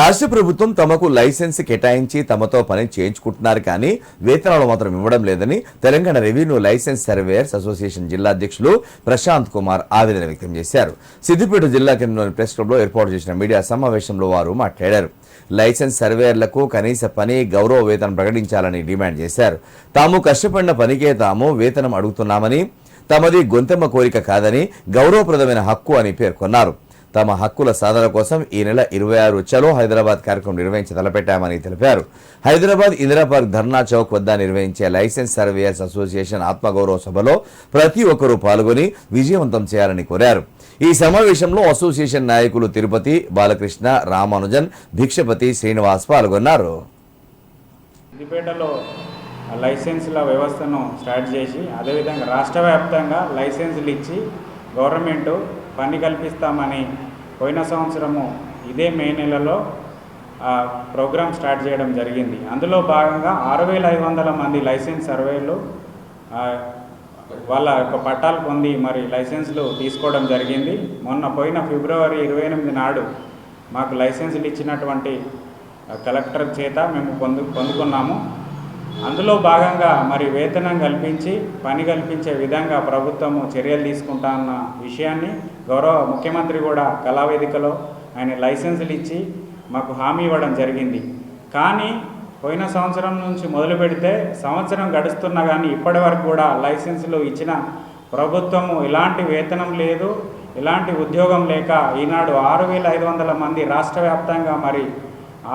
రాష్ట్ర ప్రభుత్వం తమకు లైసెన్స్ కేటాయించి తమతో పని చేయించుకుంటున్నారు కానీ వేతనాలు మాత్రం ఇవ్వడం లేదని Telangana revenue licence surveyors association జిల్లా అధ్యక్షులు ప్రశాంత్ కుమార్ ఆవేదన వ్యక్తం చేశారు. సిద్దిపేట జిల్లా కేంద్రంలోని ప్రెస్ క్లబ్ లో ఏర్పాటు చేసిన మీడియా సమావేశంలో వారు మాట్లాడారు. లైసెన్స్ సర్వేయర్లకు కనీస పని గౌరవ వేతనం ప్రకటించాలని డిమాండ్ చేశారు. తాము కష్టపడిన పనికే తాము వేతనం అడుగుతున్నామని, తమది గొంతెమ్మ కోరిక కాదని గౌరవప్రదమైన హక్కు అని పేర్కొన్నారు. తమ హక్కుల సాధన కోసం ఈ నెల 26 చలో హైదరాబాద్ కార్యక్రమం నిర్వహించి తలపెట్టామని తెలిపారు. హైదరాబాద్ ఇందిరా పార్క్ ధర్నా చౌక్ వద్ద నిర్వహించే లైసెన్స్ సర్వేయర్స్ అసోసియేషన్ ఆత్మగౌరవ సభలో ప్రతి ఒక్కరూ పాల్గొని విజయవంతం చేయాలని కోరారు. ఈ సమావేశంలో అసోసియేషన్ నాయకులు తిరుపతి, బాలకృష్ణ, రామానుజన్, భిక్షపతి, శ్రీనివాస్ పాల్గొన్నారు. సిద్దిపేటలో లైసెన్సుల వ్యవస్థను స్టార్ట్ చేసి అదేవిధంగా రాష్ట్ర వ్యాప్తంగా లైసెన్సులు ఇచ్చి గవర్నమెంట్ పని కల్పిస్తామని పోయిన సంవత్సరము ఇదే మే నెలలో ప్రోగ్రామ్ స్టార్ట్ చేయడం జరిగింది. అందులో భాగంగా 6500 మంది లైసెన్స్ సర్వేలు వాళ్ళ యొక్క పట్టాలు పొంది మరి లైసెన్సులు తీసుకోవడం జరిగింది. మొన్న పోయిన ఫిబ్రవరి 28 నాడు మాకు లైసెన్సులు ఇచ్చినటువంటి కలెక్టర్ చేత మేము పొందుకున్నాము. అందులో భాగంగా మరి వేతనం కల్పించి పని కల్పించే విధంగా ప్రభుత్వము చర్యలు తీసుకుంటా అన్న విషయాన్ని గౌరవ ముఖ్యమంత్రి కూడా కళావేదికలో ఆయన లైసెన్సులు ఇచ్చి మాకు హామీ ఇవ్వడం జరిగింది. కానీ పోయిన సంవత్సరం నుంచి మొదలు పెడితే సంవత్సరం గడుస్తున్నా కానీ ఇప్పటి వరకు కూడా లైసెన్సులు ఇచ్చిన ప్రభుత్వము ఎలాంటి వేతనం లేదు, ఎలాంటి ఉద్యోగం లేక ఈనాడు 6500 మంది రాష్ట్ర వ్యాప్తంగా మరి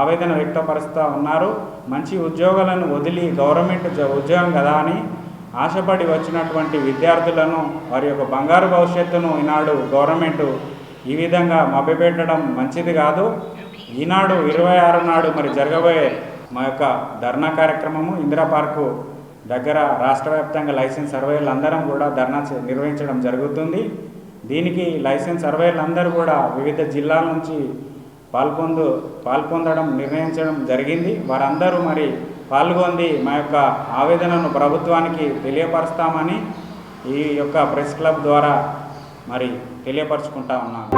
ఆవేదన వ్యక్తపరుస్తూ ఉన్నారు. మంచి ఉద్యోగాలను వదిలి గవర్నమెంట్ ఉద్యోగం కదా అని ఆశపడి వచ్చినటువంటి విద్యార్థులను వారి యొక్క బంగారు భవిష్యత్తును ఈనాడు గవర్నమెంట్ ఈ విధంగా మభ్యపెట్టడం మంచిది కాదు. ఈనాడు 26 నాడు మరి జరగబోయే మా యొక్క ధర్నా కార్యక్రమము ఇందిరా పార్కు దగ్గర రాష్ట్ర వ్యాప్తంగా లైసెన్స్ సర్వేలు అందరం కూడా ధర్నా నిర్వహించడం జరుగుతుంది. దీనికి లైసెన్స్ సర్వేలు అందరూ కూడా వివిధ జిల్లాల నుంచి పాల్పొందడం నిర్ణయించడం జరిగింది. వారందరూ మరి పాల్గొంది మా యొక్క ఆవేదనను ప్రభుత్వానికి తెలియపరుస్తామని ఈ యొక్క ప్రెస్ క్లబ్ ద్వారా మరి తెలియపరుచుకుంటా ఉన్నాను.